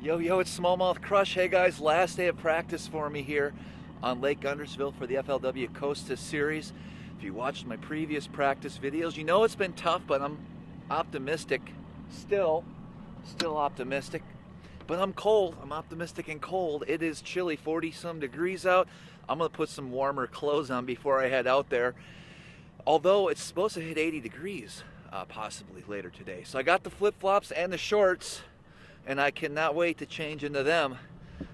Yo, it's SmallmouthCrush. Hey guys, last day of practice for me here on Lake Guntersville for the FLW Costa Series. If you watched my previous practice videos, you know it's been tough, but I'm optimistic. Still optimistic. But I'm cold. I'm optimistic and cold. It is chilly, 40 some degrees out. I'm gonna put some warmer clothes on before I head out there. Although it's supposed to hit 80 degrees possibly later today. So I got the flip-flops and the shorts, and I cannot wait to change into them.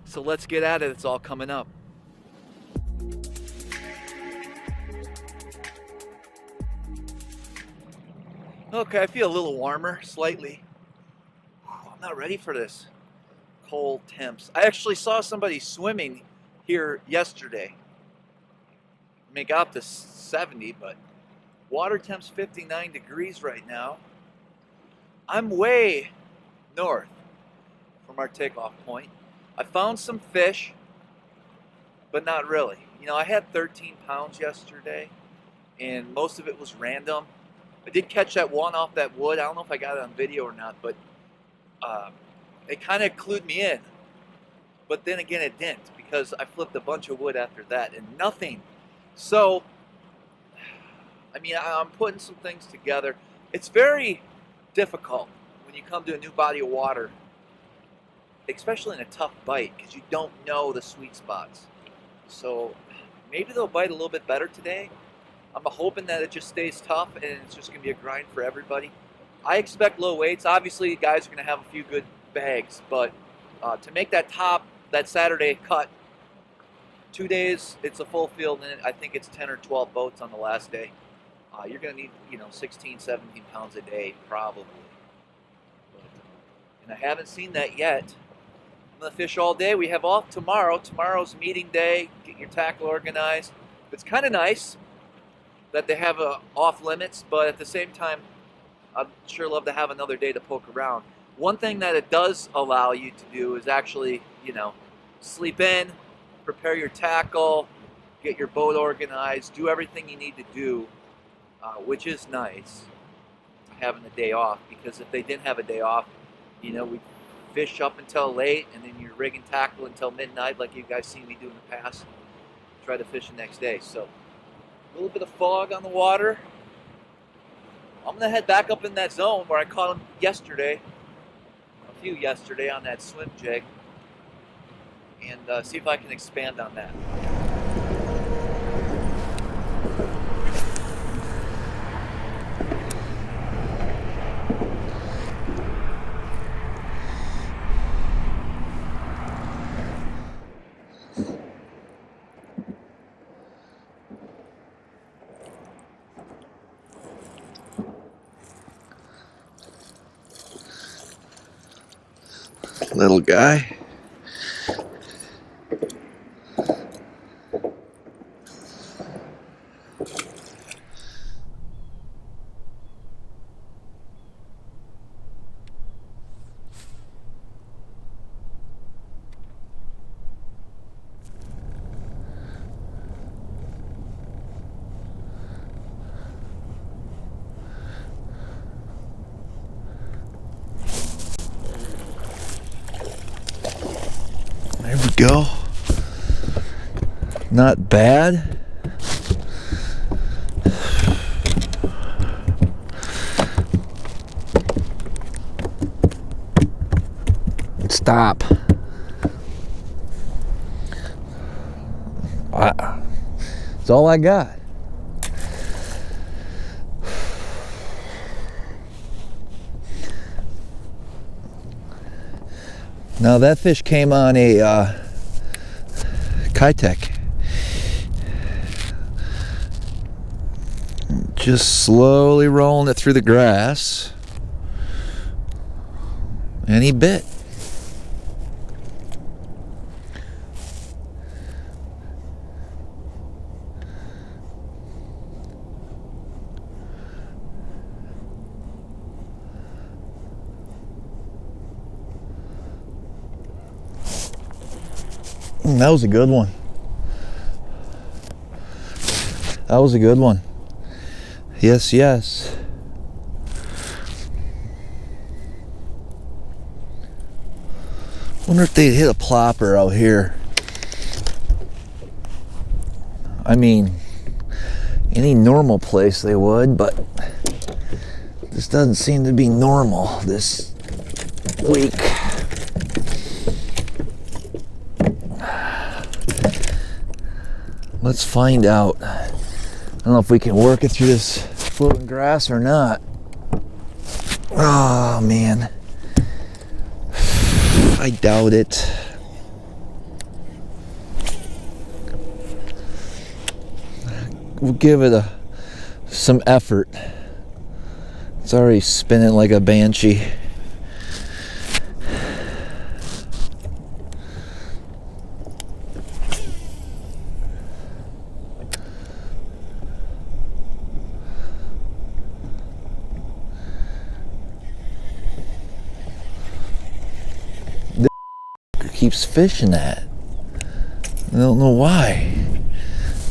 So let's get at it. It's all coming up. Okay, I feel a little warmer, slightly. I'm not ready for this cold temps. I actually saw somebody swimming here yesterday. I mean, it got up to 70, but water temp's 59 degrees right now. I'm way north from our takeoff point. I found some fish, but not really. You know, I had 13 pounds yesterday, and most of it was random. I did catch that one off that wood. I don't know if I got it on video or not, but it kind of clued me in. But then again, it didn't, because I flipped a bunch of wood after that and nothing. So, I mean, I'm putting some things together. It's very difficult when you come to a new body of water, especially in a tough bite, because you don't know the sweet spots. So maybe they'll bite a little bit better today. I'm hoping that it just stays tough and it's just going to be a grind for everybody. I expect low weights. Obviously, guys are going to have a few good bags, but to make that Saturday cut, 2 days, it's a full field, and I think it's 10 or 12 boats on the last day. You're going to need, 16, 17 pounds a day, probably. And I haven't seen that yet. I'm going to fish all day. We have off tomorrow. Tomorrow's meeting day. Get your tackle organized. It's kind of nice that they have off limits, but at the same time, I'd sure love to have another day to poke around. One thing that it does allow you to do is actually, sleep in, prepare your tackle, get your boat organized, do everything you need to do, which is nice, having a day off, because if they didn't have a day off, we fish up until late, and then you're rigging tackle until midnight, like you guys seen me do in the past. Try to fish the next day. So a little bit of fog on the water. I'm gonna head back up in that zone where I caught them yesterday, a few yesterday on that swim jig, and see if I can expand on that. Little guy. There we go. Not bad. Stop. That's all I got. Now that fish came on a Kitech. Just slowly rolling it through the grass, and he bit. That was a good one. That was a good one. Yes, yes. Wonder if they'd hit a plopper out here. I mean, any normal place they would, but this doesn't seem to be normal this week. Let's find out. I don't know if we can work it through this floating grass or not. Oh man, I doubt it. We'll give it some effort. It's already spinning like a banshee. This keeps fishing that. I don't know why.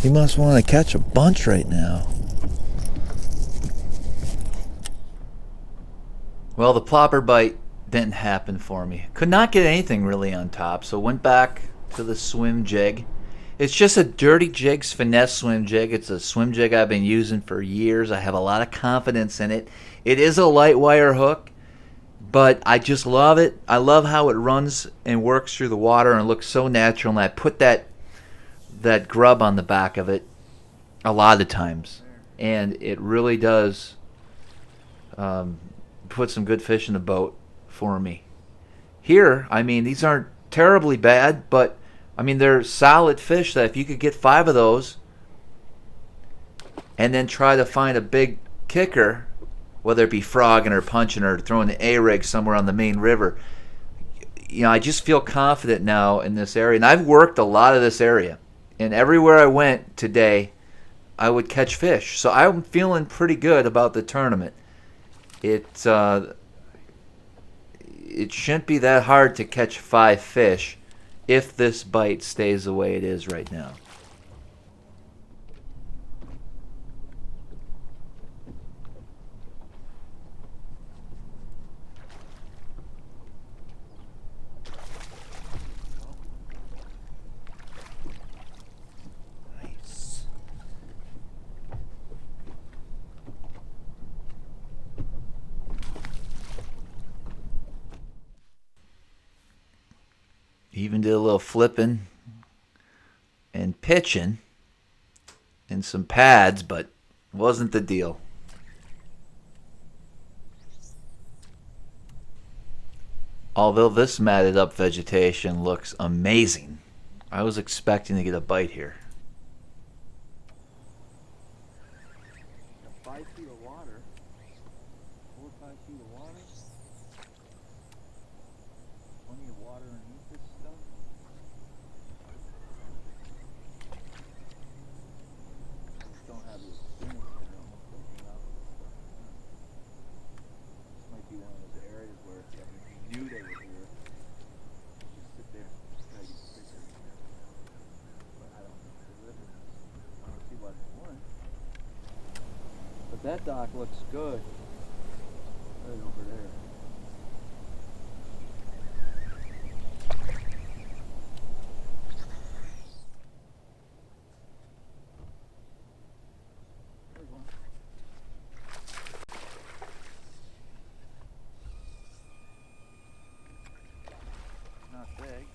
He must want to catch a bunch right now. Well, the plopper bite didn't happen for me. Could not get anything really on top, so went back to the swim jig. It's just a Dirty Jigs finesse swim jig. It's a swim jig I've been using for years. I have a lot of confidence in it. It is a light wire hook, but I just love it. I love how it runs and works through the water and looks so natural, and I put that grub on the back of it a lot of times, and it really does put some good fish in the boat for me. Here, I mean, these aren't terribly bad, but I mean, they're solid fish that if you could get 5 of those and then try to find a big kicker, whether it be frogging or punching or throwing an A-rig somewhere on the main river, you know, I just feel confident now in this area, and I've worked a lot of this area. And everywhere I went today, I would catch fish. So I'm feeling pretty good about the tournament. It shouldn't be that hard to catch 5 fish if this bite stays the way it is right now. Even did a little flipping and pitching and some pads, but wasn't the deal. Although this matted up vegetation looks amazing, I was expecting to get a bite here. 5 feet of water, 4 or 5 feet of water. Plenty of water underneath this stuff. I just don't have the experience here. I'm looking out at this stuff. This might be one of those areas where if you knew they were here, just sit there and try to get the fish in here. But I don't know if they live in this. I don't see why they wouldn't. But that dock looks good. Right over there. Not big,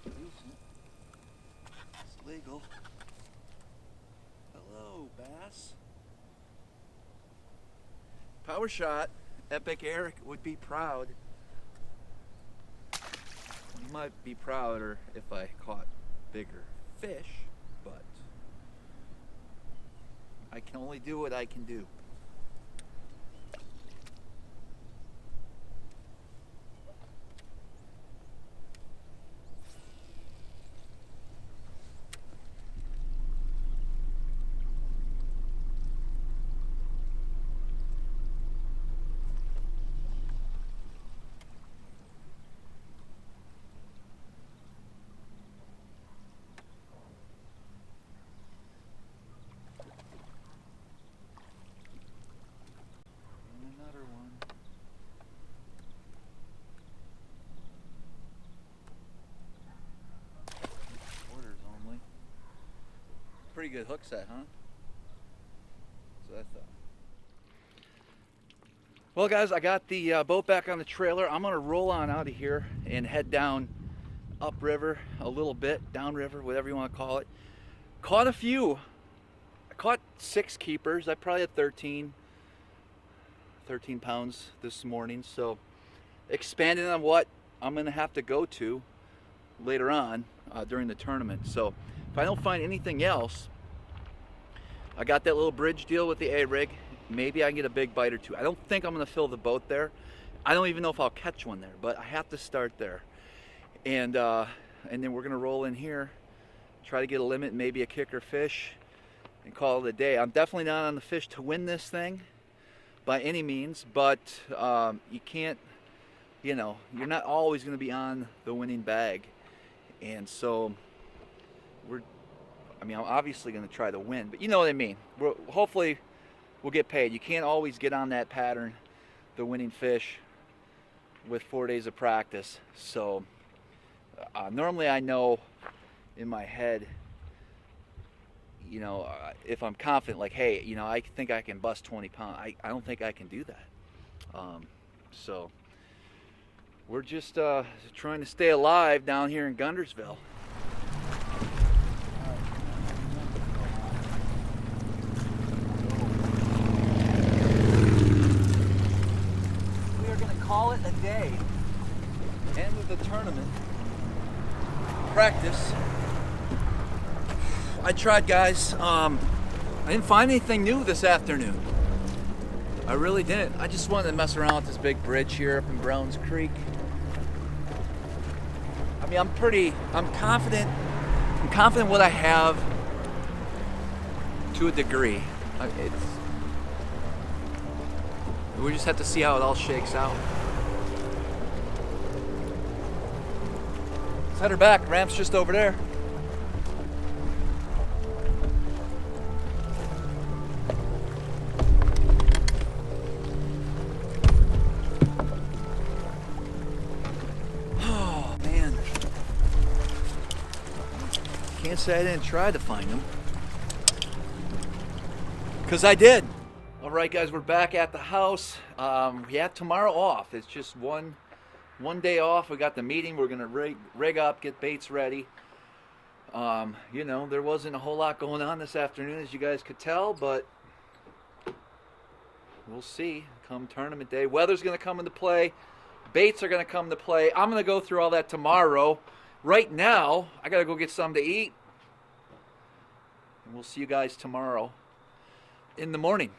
but decent. It's legal. Hello, bass. Power shot. Epic Eric would be proud. He might be prouder if I caught bigger fish, but I can only do what I can do. good hook set, huh? So I thought. Well, guys, I got the boat back on the trailer. I'm gonna roll on out of here and head down upriver a little bit, downriver, whatever you want to call it. Caught a few. I caught 6 keepers. I probably had 13 pounds this morning. So expanding on what I'm gonna have to go to later on during the tournament. So if I don't find anything else, I got that little bridge deal with the A-rig. Maybe I can get a big bite or two. I don't think I'm going to fill the boat there. I don't even know if I'll catch one there, but I have to start there. And then we're going to roll in here, try to get a limit, maybe a kicker fish, and call it a day. I'm definitely not on the fish to win this thing by any means, but you can't, you know, you're not always going to be on the winning bag. And so I'm obviously going to try to win, but you know what I mean. Hopefully we'll get paid. You can't always get on that pattern, the winning fish, with 4 days of practice. So normally I know in my head, you know, if I'm confident, like, hey, you know, I think I can bust 20 pounds. I don't think I can do that. So we're just trying to stay alive down here in Guntersville. Call it a day. End of the tournament. Practice. I tried, guys. I didn't find anything new this afternoon. I really didn't. I just wanted to mess around with this big bridge here up in Browns Creek. I mean, I'm confident. I'm confident what I have to a degree. We just have to see how it all shakes out. Let's head her back. Ramp's just over there. Oh, man. Can't say I didn't try to find them. Because I did. All right, guys, we're back at the house. We have tomorrow off. It's just one day off. We got the meeting. We're gonna rig up, get baits ready. You know, there wasn't a whole lot going on this afternoon, as you guys could tell, but we'll see come tournament day. Weather's gonna come into play. Baits are gonna come into play. I'm gonna go through all that tomorrow. Right now, I gotta go get something to eat, and we'll see you guys tomorrow in the morning.